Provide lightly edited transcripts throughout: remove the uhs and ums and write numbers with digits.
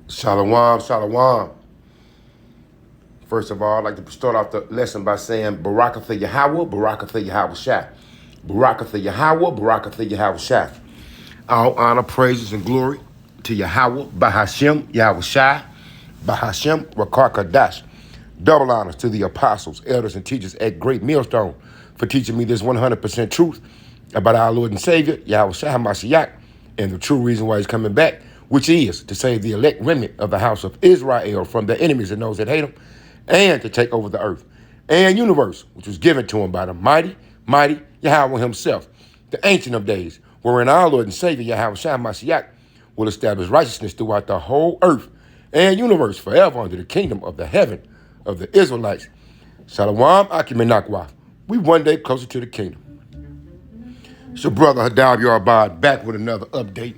Shalom, shalom. First of all, I'd like to start off the lesson by saying Barakatha Yahweh, Barakatha Yahweh Shai. Barakatha Yahweh, Barakatha Yahweh Shai. All honor, praises, and glory to Yahweh, Bahashem, Yahweh Shai, Bahashem, Rakar Kadash. Double honors to the apostles, elders, and teachers at Great Millstone for teaching me this 100% truth about our Lord and Savior, Yahweh Shai HaMashiach, and the true reason why he's coming back, which is to save the elect remnant of the house of Israel from their enemies and those that hate them, and to take over the earth and universe, which was given to him by the mighty Yahweh himself, the Ancient of Days, wherein our Lord and Savior, Yahweh Shai HaMashiach, will establish righteousness throughout the whole earth and universe forever under the kingdom of the heaven of the Israelites. Shalom, Akim and Nakwaf. We one day closer to the kingdom. It's your brother Hadab Yarbad back with another update.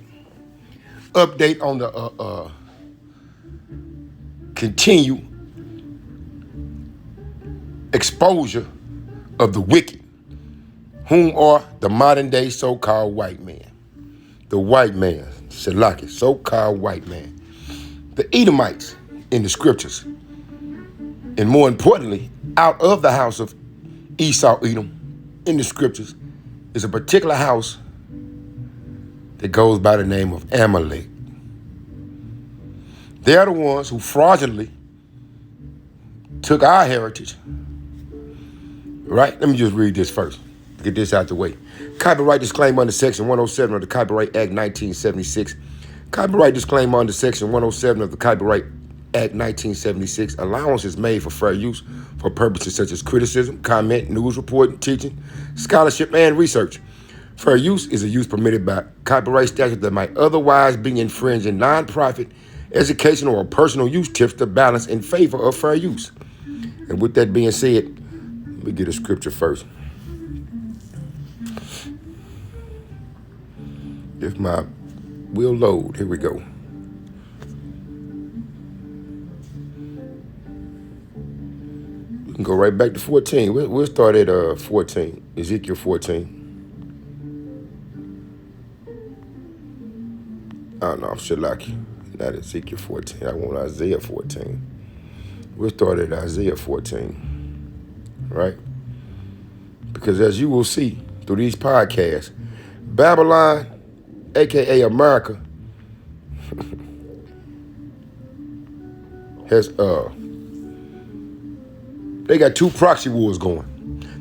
Update on the continued exposure of the wicked, whom are the modern day so-called white man. The white man, Shalaki, so-called white man. The Edomites in the scriptures. And more importantly, out of the house of Esau, Edom, in the scriptures, is a particular house that goes by the name of Amalek. They are the ones who fraudulently took our heritage. Right? Let me just read this first. Get this out the way. Copyright disclaimer under Section 107 of the Copyright Act 1976. Copyright disclaimer under Section 107 of the Copyright Act 1976. Allowance is made for fair use for purposes such as criticism, comment, news reporting, teaching, scholarship, and research. Fair use is a use permitted by copyright statute that might otherwise be infringing non-profit, educational, or personal use tips to balance in favor of fair use. And with that being said, let me get a scripture first. If my will load, here we go. We can go right back to 14. We'll start at 14, Ezekiel 14. Oh no, Shalaki, not Ezekiel 14. I want Isaiah 14. We'll start at Isaiah 14, right? Because as you will see through these podcasts, Babylon, aka America, has they got two proxy wars going.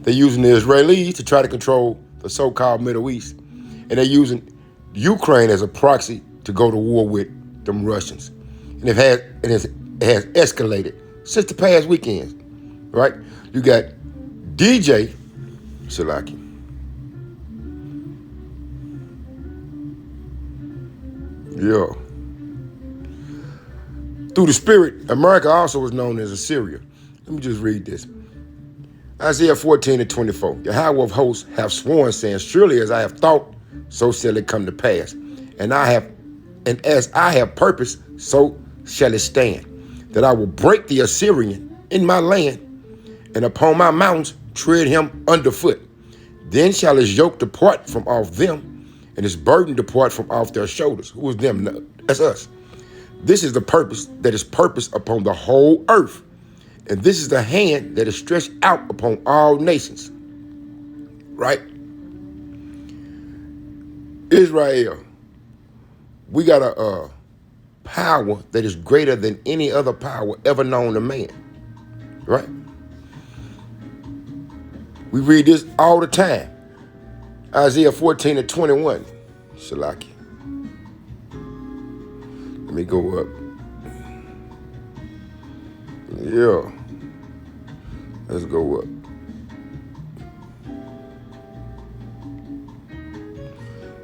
They're using the Israelis to try to control the so-called Middle East, and they're using Ukraine as a proxy to go to war with them Russians. And it has escalated since the past weekends, right? You got DJ Shalaki. Yeah. Through the spirit, America also is known as Assyria. Let me just read this. Isaiah 14:24. Yahweh of hosts have sworn, saying, surely as I have thought, so shall it come to pass. And as I have purposed, so shall it stand, that I will break the Assyrian in my land, and upon my mountains tread him underfoot. Then shall his yoke depart from off them, and his burden depart from off their shoulders. Who is them? That's us. This is the purpose that is purposed upon the whole earth, and this is the hand that is stretched out upon all nations. Right? Israel, we got a power that is greater than any other power ever known to man. Right? We read this all the time. Isaiah 14:21. Shalaki. Let me go up. Yeah. Let's go up.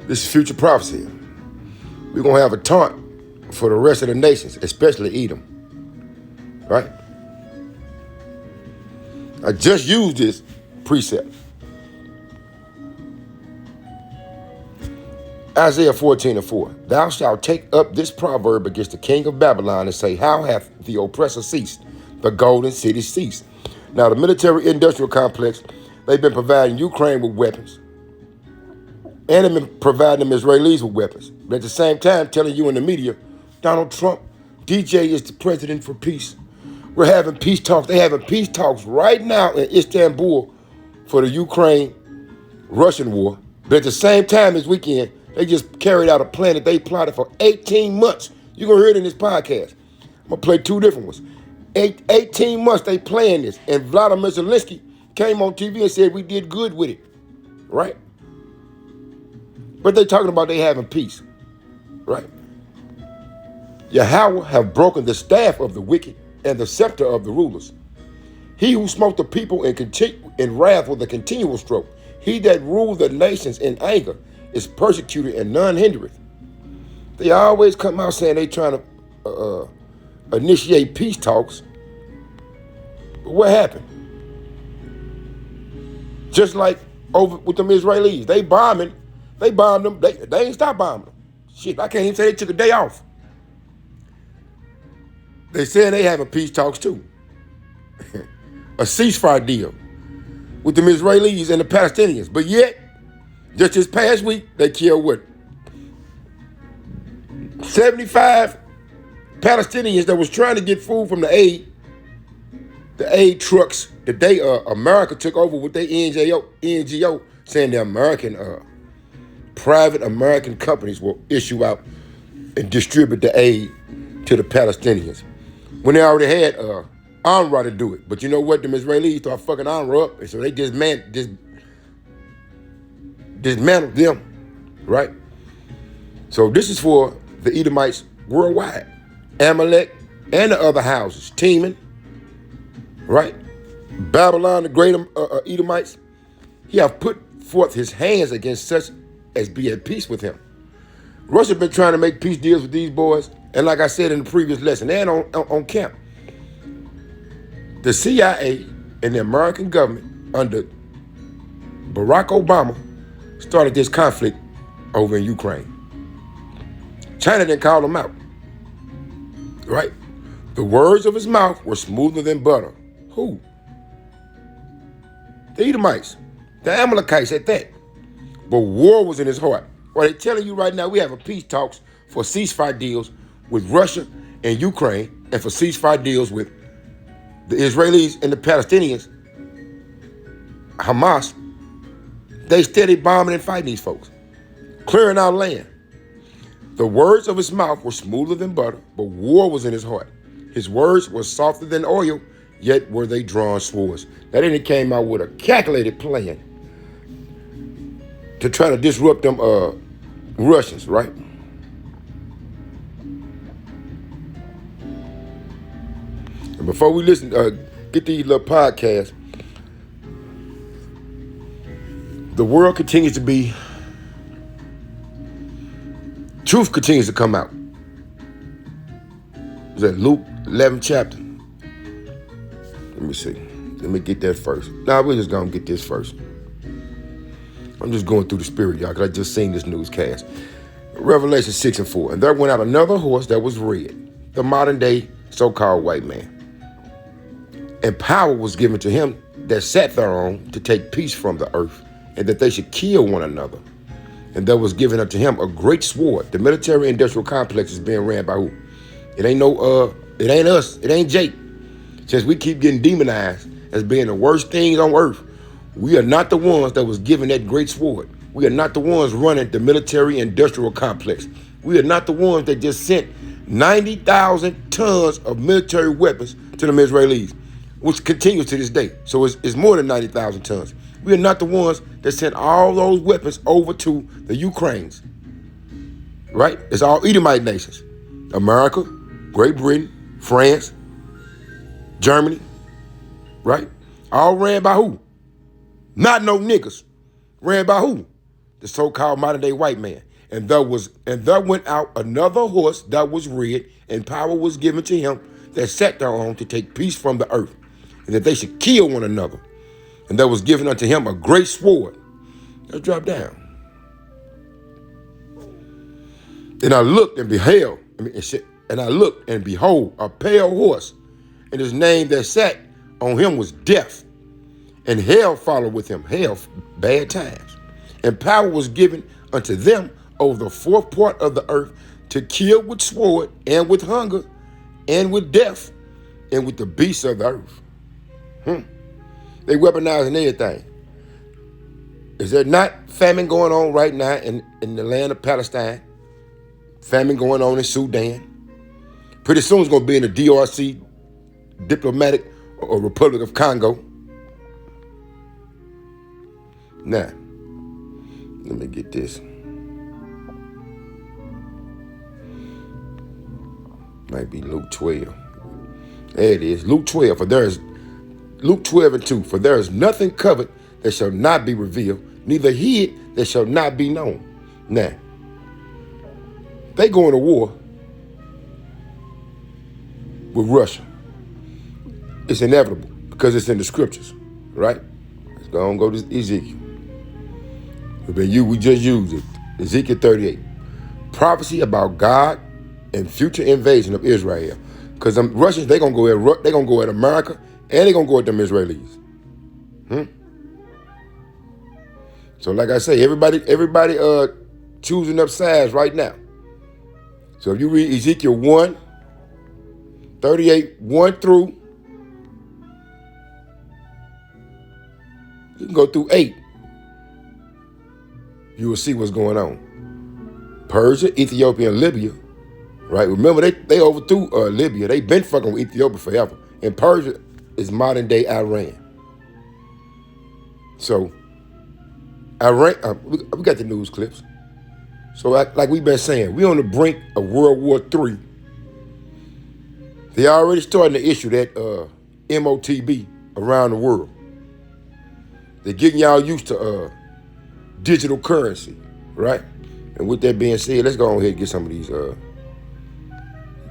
This is future prophecy. We're going to have a taunt for the rest of the nations, especially Edom. Right? I just used this precept. Isaiah 14:4. Thou shalt take up this proverb against the king of Babylon and say, how hath the oppressor ceased? The golden city ceased. Now, the military-industrial complex, they've been providing Ukraine with weapons. And they've been providing them Israelis with weapons. But at the same time, telling you in the media, Donald Trump DJ is the president for peace. We're having peace talks. They're having peace talks right now in Istanbul for the Ukraine-Russian war. But at the same time this weekend, they just carried out a plan that they plotted for 18 months. You're going to hear it in this podcast. I'm going to play two different ones. 18 months they planned this. And Vladimir Zelensky came on TV and said we did good with it. Right? But they talking about they having peace. Right? Yahweh have broken the staff of the wicked and the scepter of the rulers. He who smote the people in wrath with a continual stroke. He that ruled the nations in anger is persecuted and none hindereth. They always come out saying they trying to initiate peace talks. But what happened? Just like over with them Israelis. They bombed them. They ain't stopped bombing them. Shit, I can't even say they took a day off. They saying they having peace talks too. A ceasefire deal with them Israelis and the Palestinians. But yet, just this past week, they killed what? 75 Palestinians that was trying to get food from the aid trucks that America took over with their NGO, saying the American, private American companies will issue out and distribute the aid to the Palestinians. When they already had UNRWA to do it. But you know what? Them Israelis start fucking UNRWA up. And so they dismantled them. Right? So this is for the Edomites worldwide. Amalek and the other houses. Teman. Right? Babylon, the great Edomites. He have put forth his hands against such as be at peace with him. Russia been trying to make peace deals with these boys. And like I said in the previous lesson, they're on camp. The CIA and the American government under Barack Obama started this conflict over in Ukraine. China didn't call them out. Right? The words of his mouth were smoother than butter. Who? The Edomites. The Amalekites at that. But war was in his heart. Well, they're telling you right now we having peace talks for ceasefire deals with Russia and Ukraine, and for ceasefire deals with the Israelis and the Palestinians, Hamas. They steady bombing and fighting these folks, clearing our land. The words of his mouth were smoother than butter, but war was in his heart. His words were softer than oil, yet were they drawn swords. Now then he came out with a calculated plan to try to disrupt them Russians, right? And before we listen, get these little podcasts, the world continues to be, truth continues to come out. Is that Luke 11th chapter? Let me see. Let me get that first. Nah, we're just going to get this first. I'm just going through the spirit, y'all, because I just seen this newscast. Revelation 6:4. And there went out another horse that was red, the modern day so-called white man. And power was given to him that sat thereon to take peace from the earth, and that they should kill one another. And there was given unto him a great sword. The military industrial complex is being ran by who? It ain't it ain't us. It ain't Jake. Since we keep getting demonized as being the worst things on earth, we are not the ones that was given that great sword. We are not the ones running the military industrial complex. We are not the ones that just sent 90,000 tons of military weapons to the Israelis, which continues to this day. So it's more than 90,000 tons. We are not the ones that sent all those weapons over to the Ukraines. Right? It's all Edomite nations. America, Great Britain, France, Germany. Right? All ran by who? Not no niggas. Ran by who? The so-called modern day white man. And there went out another horse that was red, and power was given to him that sat thereon to take peace from the earth, and that they should kill one another. And there was given unto him a great sword. Let's drop down. And I looked and beheld, and behold, a pale horse, and his name that sat on him was Death. And hell followed with him, hell, bad times. And power was given unto them over the fourth part of the earth to kill with sword and with hunger and with death and with the beasts of the earth. They weaponizing everything. Is there not famine going on right now in the land of Palestine? Famine going on in Sudan? Pretty soon it's going to be in the DRC, Diplomatic or Republic of Congo. Now, let me get this. Might be Luke 12. There it is. Luke 12. Luke 12 and 2. For there is nothing covered that shall not be revealed, neither hid that shall not be known. Now, they going to war with Russia. It's inevitable because it's in the scriptures, right? Let's go to Ezekiel. We just used it. Ezekiel 38. Prophecy about God and future invasion of Israel. Because the Russians, they're gonna go at America and they're gonna go at them Israelis. So like I say, everybody choosing up sides right now. So if you read Ezekiel 1, 38, 1 through, you can go through 8. You will see what's going on. Persia, Ethiopia, and Libya, right? Remember, they overthrew Libya. They been fucking with Ethiopia forever. And Persia is modern day Iran. So, Iran, we got the news clips. So like we've been saying, we on the brink of World War III. They already starting to issue that MOTB around the world. They're getting y'all used to digital currency, right? And with that being said, let's go on ahead and get some of these, look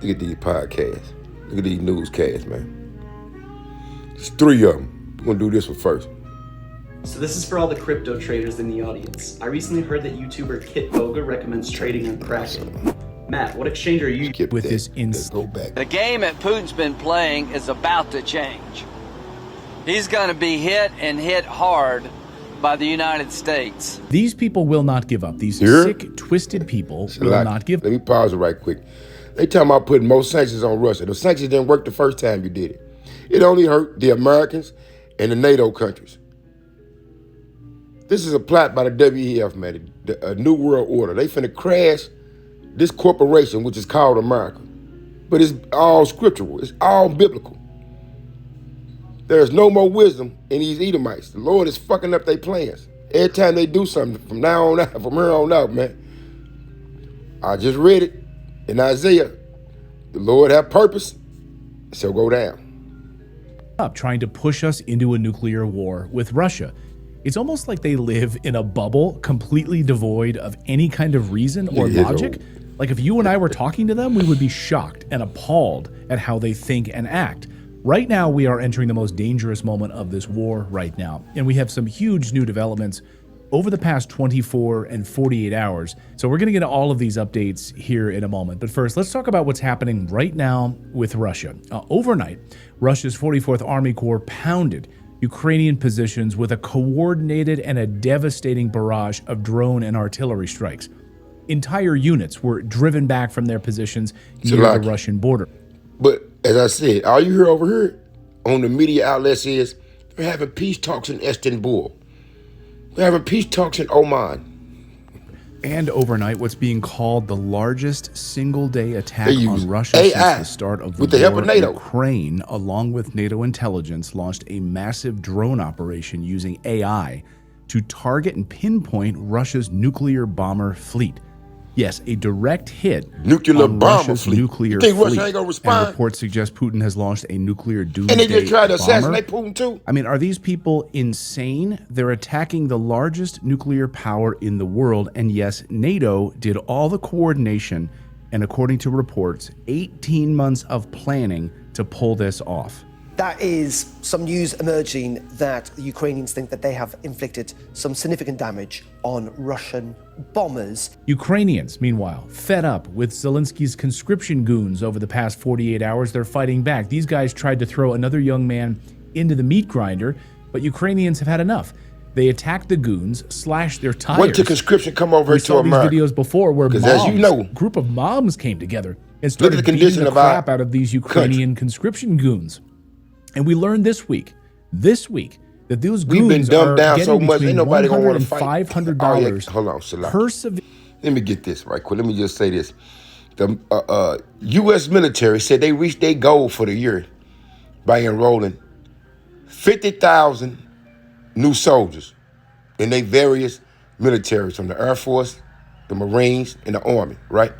at these podcasts. Look at these newscasts, man. There's 3 of them. We're gonna do this one first. So this is for all the crypto traders in the audience. I recently heard that YouTuber Kit Boga recommends trading on Kraken. Matt, what exchange are you with this go back. The game that Putin's been playing is about to change. He's going to be hit and hit hard by the United States. These people will not give up. These sick, twisted people will not give up. Let me pause it right quick. They talking about putting more sanctions on Russia. The sanctions didn't work the first time you did it. It only hurt the Americans and the NATO countries. This is a plot by the WEF, man, a New World Order. They finna crash this corporation, which is called America. But it's all scriptural. It's all biblical. There's no more wisdom in these Edomites. The Lord is fucking up their plans. Every time they do something from here on out, man. I just read it in Isaiah. The Lord have purpose, so go down. Up trying to push us into a nuclear war with Russia. It's almost like they live in a bubble completely devoid of any kind of reason or logic. Like if you and I were talking to them, we would be shocked and appalled at how they think and act. Right now, we are entering the most dangerous moment of this war right now. And we have some huge new developments over the past 24 and 48 hours. So we're going to get to all of these updates here in a moment. But first, let's talk about what's happening right now with Russia. Overnight, Russia's 44th Army Corps pounded Ukrainian positions with a coordinated and a devastating barrage of drone and artillery strikes. Entire units were driven back from their positions near the Russian border. But as I said, all you hear over here on the media outlets is they're having peace talks in Istanbul. They're having peace talks in Oman. And overnight, what's being called the largest single-day attack on Russia since the start of the war. Ukraine, along with NATO intelligence, launched a massive drone operation using AI to target and pinpoint Russia's nuclear bomber fleet. Yes, a direct hit on Russia's nuclear fleet. Russia ain't gonna respond? And reports suggest Putin has launched a nuclear doomsday bomber. And they just tried to bomber. assassinate Putin too. I mean, are these people insane? They're attacking the largest nuclear power in the world. And yes, NATO did all the coordination and, according to reports, 18 months of planning to pull this off. That is some news emerging that the Ukrainians think that they have inflicted some significant damage on Russian bombers. Ukrainians, meanwhile, fed up with Zelensky's conscription goons over the past 48 hours, they're fighting back. These guys tried to throw another young man into the meat grinder, but Ukrainians have had enough. They attacked the goons, slashed their tires. When did conscription come over to America? We saw these videos before where as you know, a group of moms came together and Look at started the beating condition the of our crap out of these Ukrainian conscription goons. And we learned this week, that those We've been goons dumbed are down so getting much, between ain't nobody gonna $100 want and to fight. $500 Hold on, Shalaki. per civilian. Let me get this right quick. Let me just say this. The U.S. military said they reached their goal for the year by enrolling 50,000 new soldiers in their various militaries, from the Air Force, the Marines, and the Army, right?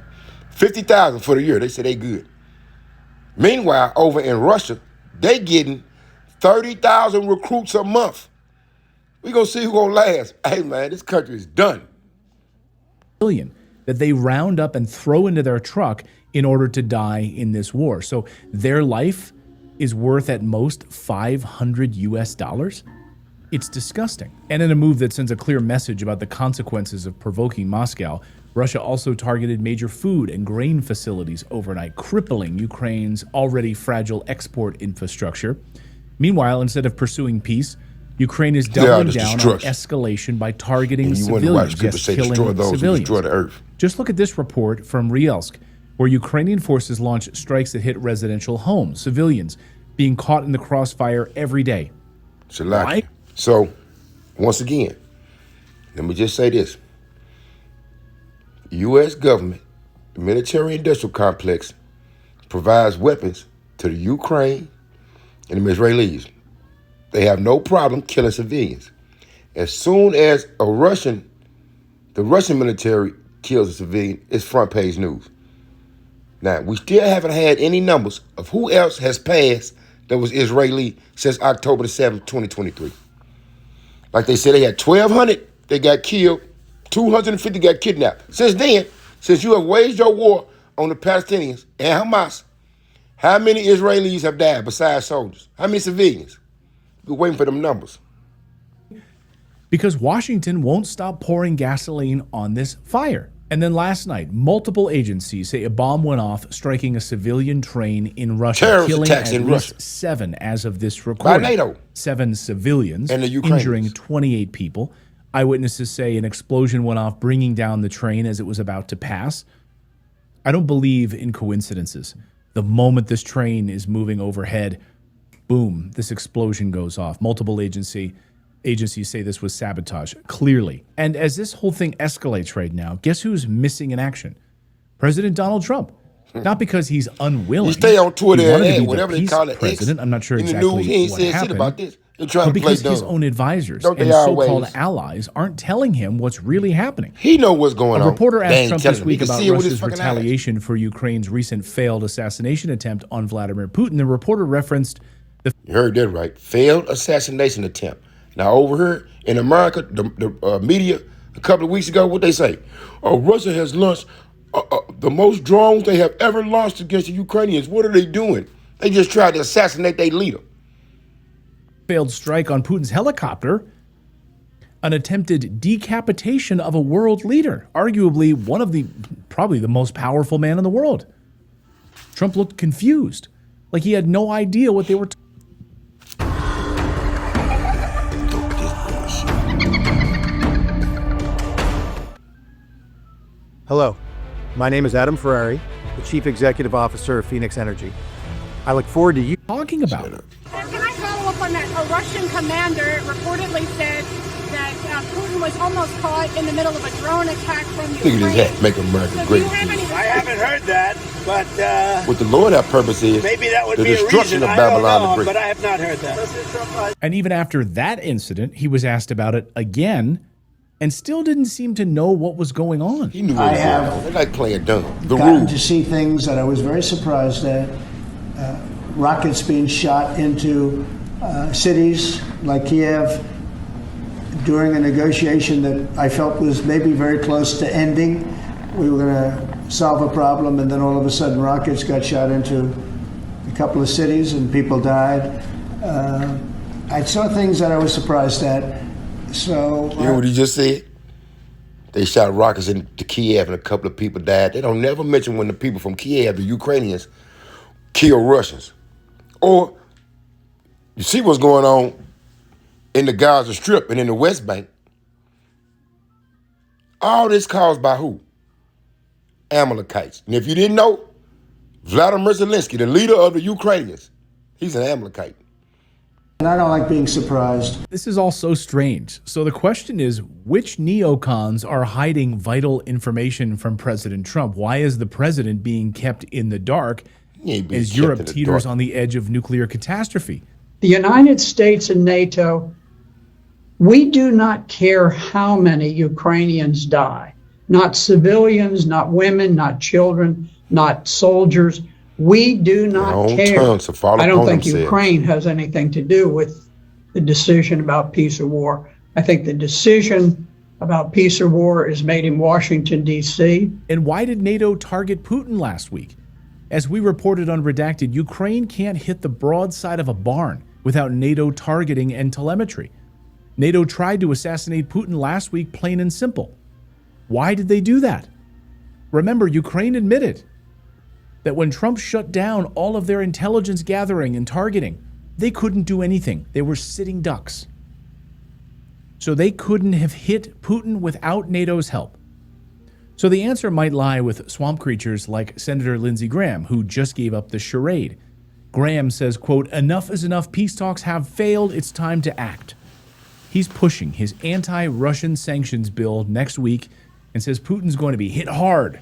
50,000 for the year. They said they good. Meanwhile, over in Russia, they getting 30,000 recruits a month. We gonna see who gonna last. Hey man, this country is done. That they round up and throw into their truck in order to die in this war. So their life is worth at most $500 US. It's disgusting. And in a move that sends a clear message about the consequences of provoking Moscow, Russia also targeted major food and grain facilities overnight, crippling Ukraine's already fragile export infrastructure. Meanwhile, instead of pursuing peace, Ukraine is doubling down on escalation by targeting civilians, killing civilians. Destroy the earth. Just look at this report from Ryelsk, where Ukrainian forces launched strikes that hit residential homes, civilians being caught in the crossfire every day. Shalaki. So, once again, let me just say this. The U.S. government, the military-industrial complex, provides weapons to the Ukraine and the Israelis. They have no problem killing civilians. As soon as the Russian military kills a civilian, it's front page news. Now, we still haven't had any numbers of who else has passed that was Israeli since October the 7th, 2023. Like they said, they had 1,200 that got killed, 250 got kidnapped. Since then, since you have waged your war on the Palestinians and Hamas, how many Israelis have died besides soldiers? How many civilians? We're waiting for them numbers. Because Washington won't stop pouring gasoline on this fire. And then last night, multiple agencies say a bomb went off, striking a civilian train in Russia, Terrorist killing attacks at in least Russia. 7 as of this recording. By NATO. 7 civilians, And the Ukrainians. injuring 28 people. Eyewitnesses say an explosion went off, bringing down the train as it was about to pass. I don't believe in coincidences. The moment this train is moving overhead, boom, this explosion goes off. Multiple agencies say this was sabotage, clearly. And as this whole thing escalates right now, guess who's missing in action? President Donald Trump. Not because he's unwilling. He stay on Twitter He wanted to and be whatever the they peace call it. president. I'm not sure in the exactly news, he ain't what said shit happened. about this. They're trying But to play because his dumb. own advisors Don't and they so-called always? allies aren't telling him what's really happening. He know what's going A on. reporter They asked ain't Trump telling this him. He week can about see it with his Russia's fucking eyes. retaliation for Ukraine's recent failed assassination attempt on Vladimir Putin. The reporter referenced the You heard that right. Failed assassination attempt. Now over here in America, the media a couple of weeks ago, what they say? Oh, Russia has launched the most drones they have ever launched against the Ukrainians. What are they doing? They just tried to assassinate their leader. failed strike on Putin's helicopter, an attempted decapitation of a world leader, arguably probably the most powerful man in the world. Trump looked confused, like he had no idea what they were Hello, my name is Adam Ferrari, the Chief Executive Officer of Phoenix Energy. I look forward to you talking about. Can I follow up on that? A Russian commander reportedly said that Putin was almost caught in the middle of a drone attack from Ukraine. Look at his hat. Make America So do great you have again. any- I haven't heard that, but What the Lord have purpose is maybe that would the be a destruction reason. of I don't Babylon know, the Great. but I have not heard that. And even after that incident, he was asked about it again and still didn't seem to know what was going on. He knew what I was have going on. They like playing dumb. The gotten rules. to see things that I was very surprised at. Rockets being shot into cities like Kiev during a negotiation that I felt was maybe very close to ending. We were going to solve a problem, and then all of a sudden rockets got shot into a couple of cities and people died. I saw things that I was surprised at. So You know what he just said? They shot rockets into Kiev and a couple of people died. They don't never mention when the people from Kiev, the Ukrainians, kill Russians. Or you see what's going on in the Gaza Strip and in the West Bank. All this caused by who? Amalekites. And if you didn't know, Vladimir Zelensky, the leader of the Ukrainians, he's an Amalekite. And I don't like being surprised. This is all so strange. So the question is, which neocons are hiding vital information from President Trump? Why is the president being kept in the dark as Europe teeters on the edge of nuclear catastrophe? The United States and NATO, we do not care how many Ukrainians die. Not civilians, not women, not children, not soldiers. We do not care. I don't think Ukraine has anything to do with the decision about peace or war. I think the decision about peace or war is made in Washington, D.C. And why did NATO target Putin last week? As we reported on Redacted, Ukraine can't hit the broadside of a barn without NATO targeting and telemetry. NATO tried to assassinate Putin last week, plain and simple. Why did they do that? Remember, Ukraine admitted that when Trump shut down all of their intelligence gathering and targeting, they couldn't do anything. They were sitting ducks. So they couldn't have hit Putin without NATO's help. So the answer might lie with swamp creatures like Senator Lindsey Graham, who just gave up the charade. Graham says, quote, "Enough is enough. Peace talks have failed. It's time to act." He's pushing his anti-Russian sanctions bill next week and says Putin's going to be hit hard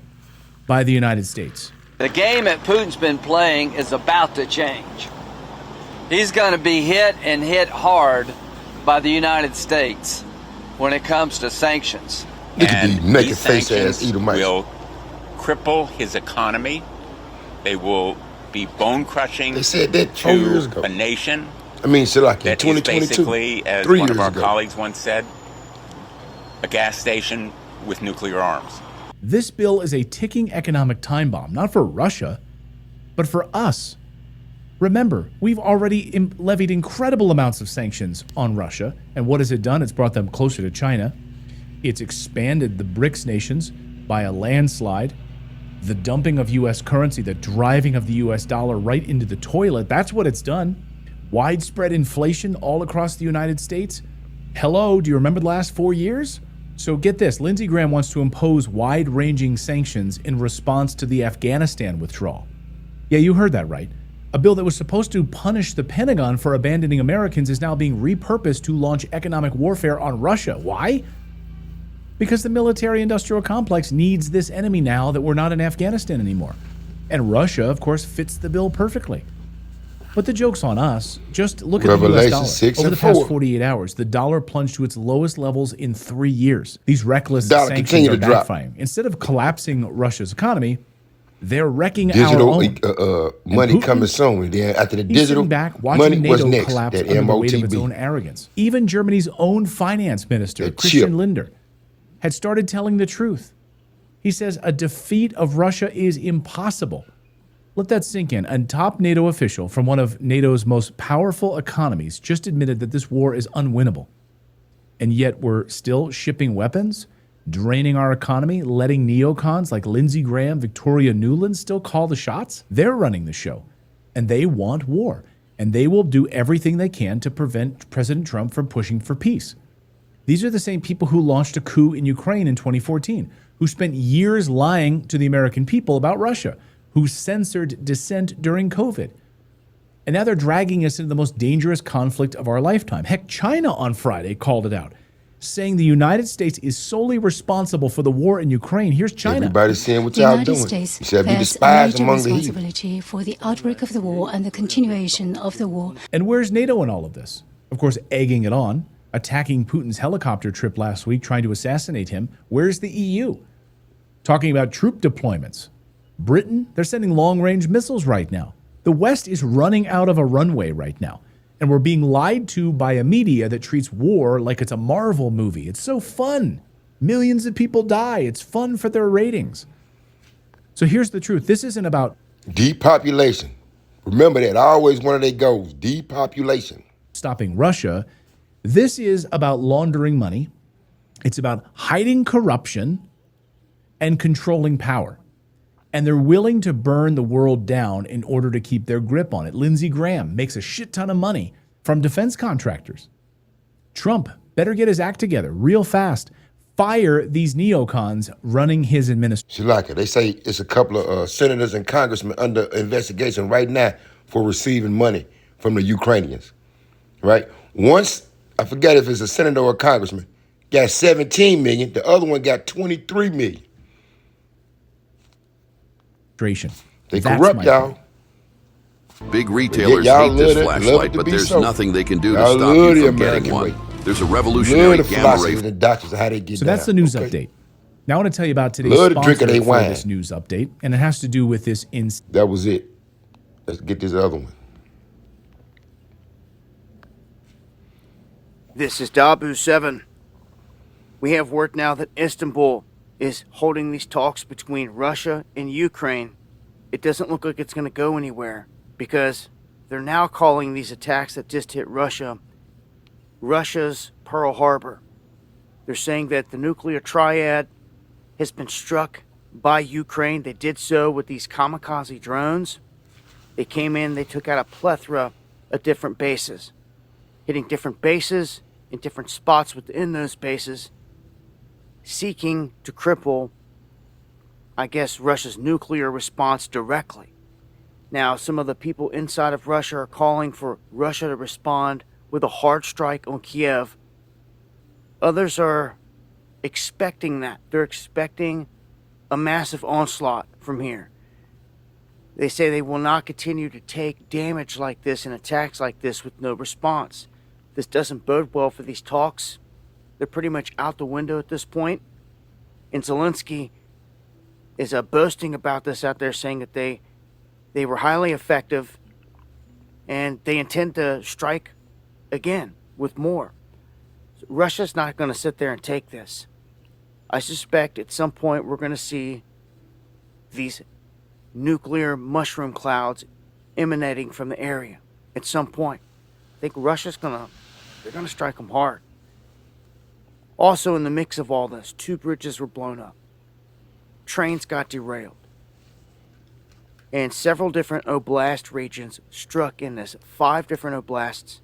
by the United States. The game that Putin's been playing is about to change. He's going to be hit and hit hard by the United States when it comes to sanctions. Look at these naked face ass Edomites. Will cripple his economy. They will be bone crushing. They said that 4 years ago. A nation. I mean, shit, like in that 2022. Is basically, as one of our colleagues once said, a gas station with nuclear arms. This bill is a ticking economic time bomb, not for Russia, but for us. Remember, we've already levied incredible amounts of sanctions on Russia, and what has it done? It's brought them closer to China. It's expanded the BRICS nations by a landslide. The dumping of U.S. currency, the driving of the U.S. dollar right into the toilet, that's what it's done. Widespread inflation all across the United States. Hello, do you remember the last 4 years? So get this, Lindsey Graham wants to impose wide-ranging sanctions in response to the Afghanistan withdrawal. Yeah, you heard that right. A bill that was supposed to punish the Pentagon for abandoning Americans is now being repurposed to launch economic warfare on Russia. Why? Because the military-industrial complex needs this enemy now that we're not in Afghanistan anymore. And Russia, of course, fits the bill perfectly. But the joke's on us. Just look at the U.S. dollar. Over the past 48 hours, the dollar plunged to its lowest levels in 3 years. These reckless sanctions are backfiring. Instead of collapsing Russia's economy, they're wrecking our own. Money coming soon. Then after the digital back, watching money, what's NATO next? collapse That under the weight of its MOTB. own arrogance. Even Germany's own finance minister, Christian Lindner, had started telling the truth. He says a defeat of Russia is impossible. Let that sink in. A top NATO official from one of NATO's most powerful economies just admitted that this war is unwinnable. And yet we're still shipping weapons, draining our economy, letting neocons like Lindsey Graham, Victoria Nuland still call the shots. They're running the show, and they want war. And they will do everything they can to prevent President Trump from pushing for peace. These are the same people who launched a coup in Ukraine in 2014, who spent years lying to the American people about Russia, who censored dissent during COVID. And now they're dragging us into the most dangerous conflict of our lifetime. Heck, China on Friday called it out, saying the United States is solely responsible for the war in Ukraine. Here's China. Everybody's saying what y'all doing. The United States You should be bears a despised major among the heathen. responsibility for the outbreak of the war and the continuation of the war. And where's NATO in all of this? Of course, egging it on, attacking Putin's helicopter trip last week, trying to assassinate him. Where's the EU? Talking about troop deployments. Britain, they're sending long-range missiles right now. The West is running out of a runway right now. And we're being lied to by a media that treats war like it's a Marvel movie. It's so fun. Millions of people die. It's fun for their ratings. So here's the truth. This isn't about depopulation. Remember that. Always one of their goals. Depopulation. Stopping Russia. This is about laundering money. It's about hiding corruption and controlling power. And they're willing to burn the world down in order to keep their grip on it. Lindsey Graham makes a shit ton of money from defense contractors. Trump better get his act together real fast. fire these neocons running his administration. Shalaka, they say it's a couple of senators and congressmen under investigation right now for receiving money from the Ukrainians, right? Once, I forget if it's a senator or a congressman, got 17 million, the other one got 23 million. They corrupt, y'all. Big retailers y'all hate this love flashlight, to but be there's so. nothing they can do to Y'all stop love you the from getting American one. way. There's a revolutionary Love the gamma ray. philosophers and doctors of how they get So that's down. the news Okay. update. Now I want to tell you about today's Love to drink of sponsor they for wine. this news update, and it has to do with this That was it. Let's get this other one. This is Dabu 7. We have word now that Istanbul is holding these talks between Russia and Ukraine. It doesn't look like it's going to go anywhere because they're now calling these attacks that just hit Russia Russia's Pearl Harbor. They're saying that the nuclear triad has been struck by Ukraine. They did so with these kamikaze drones. They came in, they took out a plethora of different bases, hitting different bases in different spots within those bases, seeking to cripple, I guess, Russia's nuclear response directly. Now, some of the people inside of Russia are calling for Russia to respond with a hard strike on Kiev. Others are expecting that. They're expecting a massive onslaught from here. They say they will not continue to take damage like this and attacks like this with no response. This doesn't bode well for these talks. They're pretty much out the window at this point. And Zelensky is boasting about this out there, saying that they were highly effective and they intend to strike again with more. So Russia's not going to sit there and take this. I suspect at some point we're going to see these nuclear mushroom clouds emanating from the area at some point. I think Russia's gonna strike them hard. Also in the mix of all this, 2 bridges were blown up. Trains got derailed. And several different oblast regions struck in this. 5 different oblasts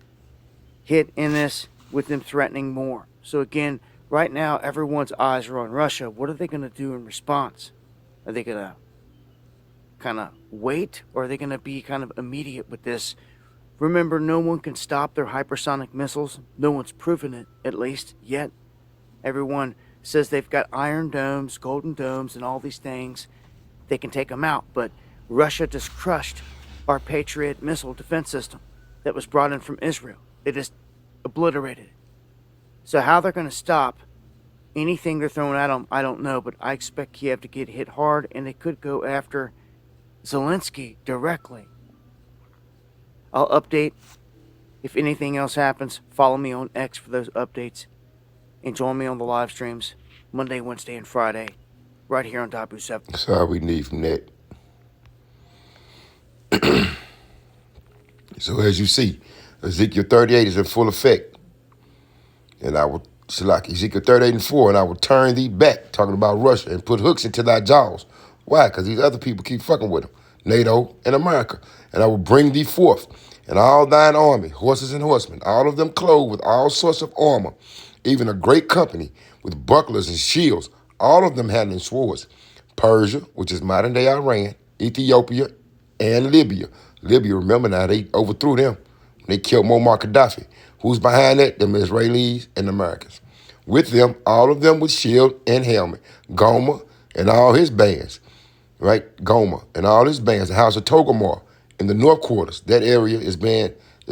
hit in this, with them threatening more. So again, right now everyone's eyes are on Russia. What are they going to do in response? Are they going to kind of wait, or are they going to be kind of immediate with this? Remember, no one can stop their hypersonic missiles. No one's proven it, at least, yet. Everyone says they've got iron domes, golden domes, and all these things. They can take them out, but Russia just crushed our Patriot missile defense system that was brought in from Israel. They just obliterated it. So how they're going to stop anything they're throwing at them, I don't know, but I expect Kiev to get hit hard, and they could go after Zelensky directly. I'll update if anything else happens. Follow me on X for those updates, and join me on the live streams Monday, Wednesday, and Friday right here on Dabu 7. That's all we need from that. So as you see, Ezekiel 38 is in full effect. And I will, Shalak, Ezekiel 38 and 4, and I will turn thee back, talking about Russia, and put hooks into thy jaws. Why? Because these other people keep fucking with them, NATO and America. And I will bring thee forth, and all thine army, horses and horsemen, all of them clothed with all sorts of armor, even a great company with bucklers and shields, all of them handling swords. Persia, which is modern day Iran, Ethiopia, and Libya. Libya, remember now, they overthrew them. They killed Muammar Gaddafi. Who's behind that? Them Israelis and Americans. With them, all of them with shield and helmet. Gomer and all his bands, right? Gomer and all his bands. The house of Togomar in the north quarters. That area is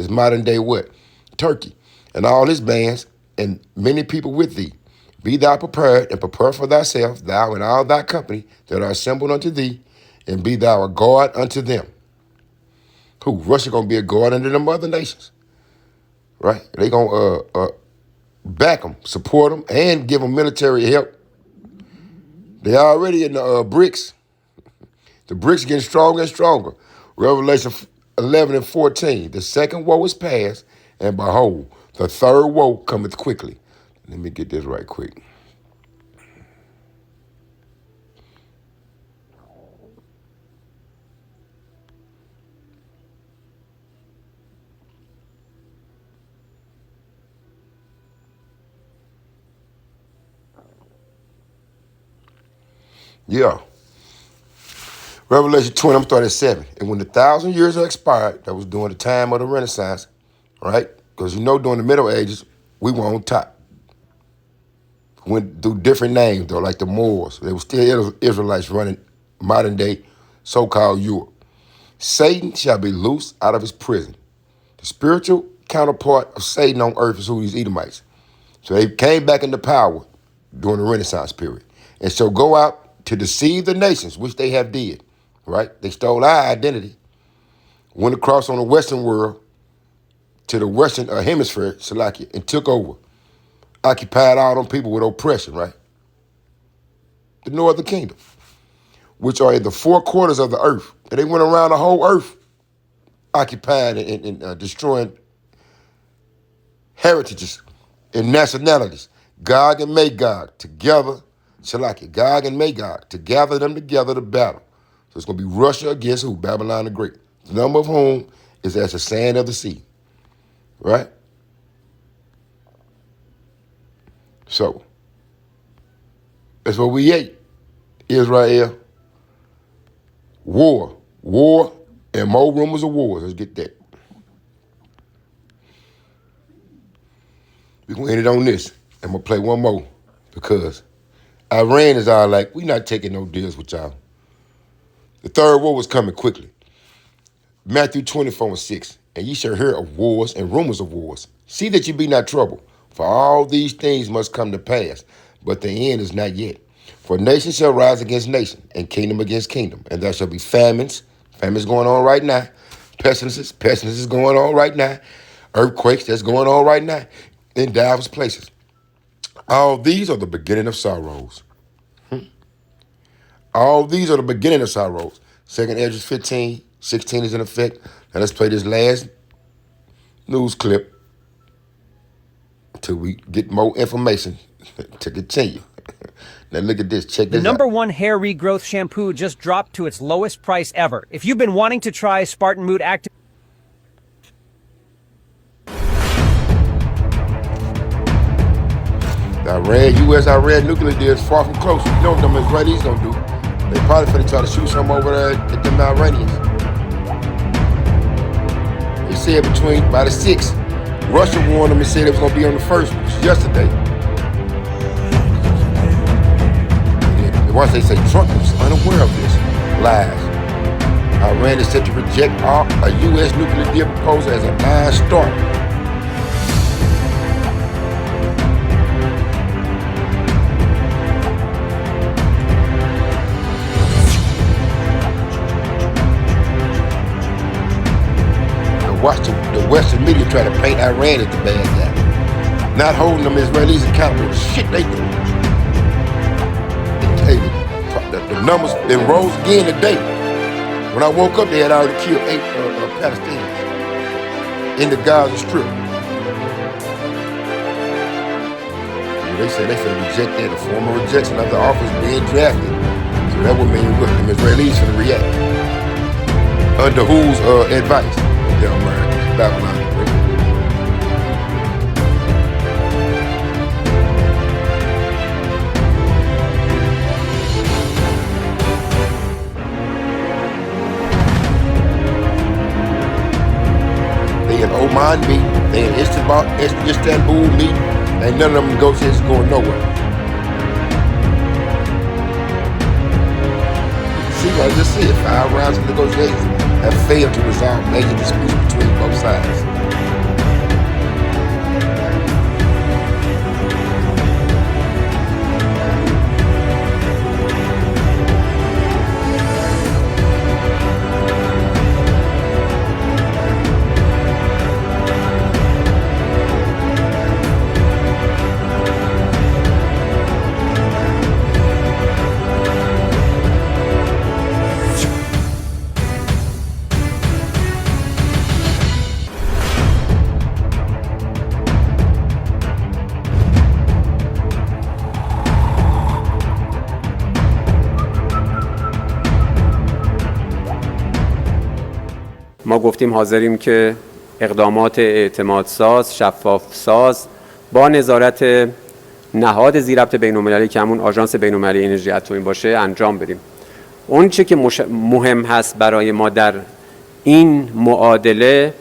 modern day what? Turkey. And all his bands and many people with thee. Be thou prepared and prepare for thyself, thou and all thy company that are assembled unto thee, and be thou a guard unto them. Who? Russia gonna be a guard unto them other nations. Right? They gonna back them, support them, and give them military help. They already in the BRICS. The BRICS getting stronger and stronger. Revelation 11 and 14. The second woe is past, and behold, the third woe cometh quickly. Let me get this right quick. Yeah. Revelation 20, I'm starting at 7. And when the 1,000 years are expired, that was during the time of the Renaissance, right? Because you know during the Middle Ages, we were on top. Went through different names, though, like the Moors. They were still Israelites running modern day so-called Europe. Satan shall be loosed out of his prison. The spiritual counterpart of Satan on earth is who these Edomites. So they came back into power during the Renaissance period. And so go out to deceive the nations, which they have did, right? They stole our identity, went across on the Western world to the Western hemisphere, Salakia, and took over. Occupied all them people with oppression, right? The Northern Kingdom, which are in the 4 quarters of the earth. And they went around the whole earth occupying and destroying heritages and nationalities. Gog and Magog together, Shalaki, Gog and Magog, to gather them together to battle. So it's going to be Russia against who? Babylon the Great. The number of whom is as the sand of the sea, right? So, that's what we ate. Israel, war, and more rumors of wars. Let's get that. We're going to end it on this. I'm going to play one more because Iran is all like, we're not taking no deals with y'all. The third war was coming quickly. Matthew 24:6. And ye shall hear of wars and rumors of wars. See that ye be not troubled, for all these things must come to pass, but the end is not yet. For nation shall rise against nation, and kingdom against kingdom, and there shall be famines. Famines going on right now. Pestilences going on right now. Earthquakes that's going on right now in diverse places. All these are the beginning of sorrows. All these are the beginning of sorrows. 2 Esdras 15:16 is in effect. Now let's play this last news clip until we get more information to continue. Now look at this. Check this out. The #1 hair regrowth shampoo just dropped to its lowest price ever. If you've been wanting to try Spartan Mood Active... U.S.-Iran nuclear deal is far from close. You know what them Israelis gonna do? They probably finna try to shoot something over there at them Iranians. They said by the 6th. Russia warned them and said it was gonna be on the 1st, which is yesterday. And once they say Trump was unaware of this, lies. Iran is set to reject a U.S. nuclear deal proposal as a non-starter. The Western media try to paint Iran as the bad guy, not holding them Israelis accountable for the shit they do. The numbers then rose again today. When I woke up, they had already killed 8 Palestinians in the Gaza Strip. They said they finna reject that, a formal rejection of the offers being drafted. So that would mean what? The Israelis finna react. Under whose advice? Yeah, man. Babylon. They in Oman meet, they in Istanbul meet, and none of them negotiations going nowhere. See, I just said 5 rounds of negotiations have failed to resolve major disputes between both sides. ما گفتیم حاضریم که اقدامات اعتمادساز، شفافساز با نظارت نهاد زیربط بین‌المللی که همون آژانس بین‌المللی انرژی اتمی باشه انجام بدیم. اون چه که مهم هست برای ما در این معادله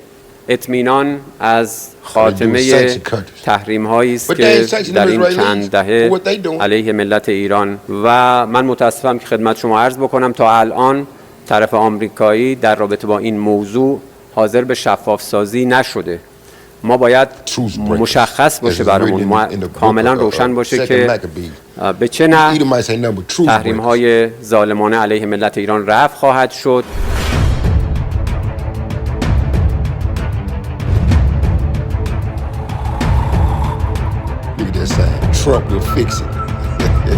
اطمینان از خاتمه تحریم هایی است که در این چند دهه علیه ملت ایران و من متاسفم که خدمت شما عرض بکنم تا الان طرف آمریکایی در رابطه با این موضوع حاضر به شفاف سازی نشده. ما باید مشخص باشه برامون، کاملا روشن باشه که به چه نحو تحریم های ظالمانه علیه ملت ایران رفع خواهد شد. Trump will fix it.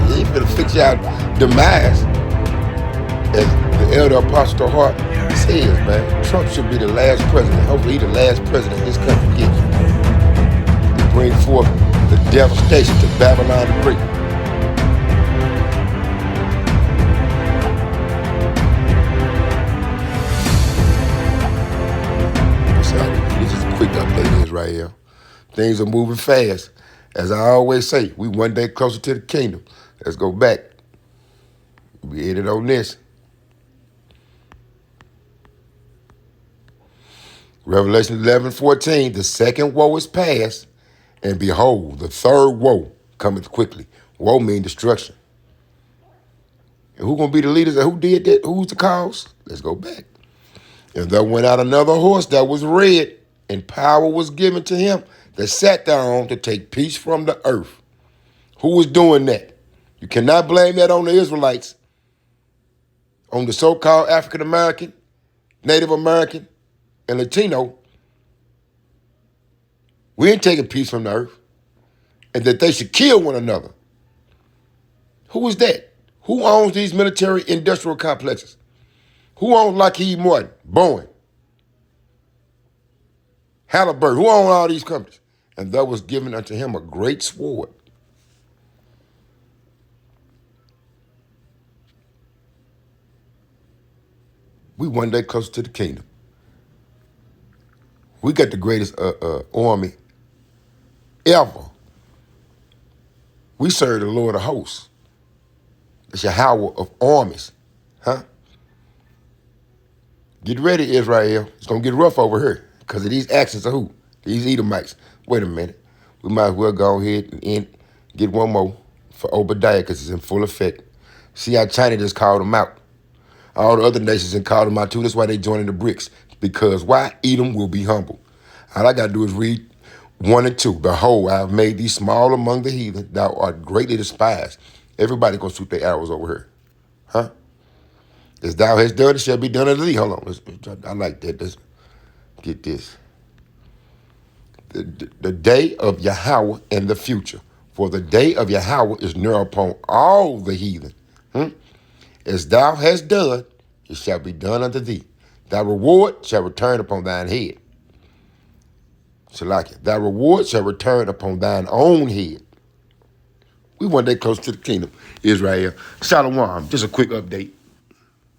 He ain't gonna fix y'all demise. As the elder Apostle Hart says, man, Trump should be the last president. Hopefully he the last president this country gets. To bring forth the devastation to Babylon the Great. This is a quick update, Israel. Things are moving fast. As I always say, we one day closer to the kingdom. Let's go back. We ended on this. Revelation 11:14, the second woe is past, and behold, the third woe cometh quickly. Woe means destruction. And who gonna be the leaders? Who did that? Who's the cause? Let's go back. And there went out another horse that was red, and power was given to him that sat down to take peace from the earth. Who was doing that? You cannot blame that on the Israelites, on the so-called African American, Native American, and Latino. We ain't taking peace from the earth, and that they should kill one another. Who is that? Who owns these military industrial complexes? Who owns Lockheed Martin, Boeing, Halliburton? Who owns all these companies? And there was given unto him a great sword. We one day closer to the kingdom. We got the greatest army ever. We serve the Lord of hosts, the Yahweh of armies, huh? Get ready, Israel. It's gonna get rough over here because of these actions of who? These Edomites. Wait a minute. We might as well go ahead and get one more for Obadiah because it's in full effect. See how China just called them out. All the other nations and called them out too. That's why they joining the BRICS. Because why? Edom will be humble. All I got to do is read 1 and 2. Behold, I have made thee small among the heathen. Thou art greatly despised. Everybody going to shoot their arrows over here. Huh? As thou hast done, it shall be done unto thee. Hold on. I like that. Let's get this. The day of Yahweh and the future. For the day of Yahweh is near upon all the heathen. As thou hast done, it shall be done unto thee. Thy reward shall return upon thine head. Shalaki, thy reward shall return upon thine own head. We one day close to the kingdom, Israel. Shalom. Just a quick update.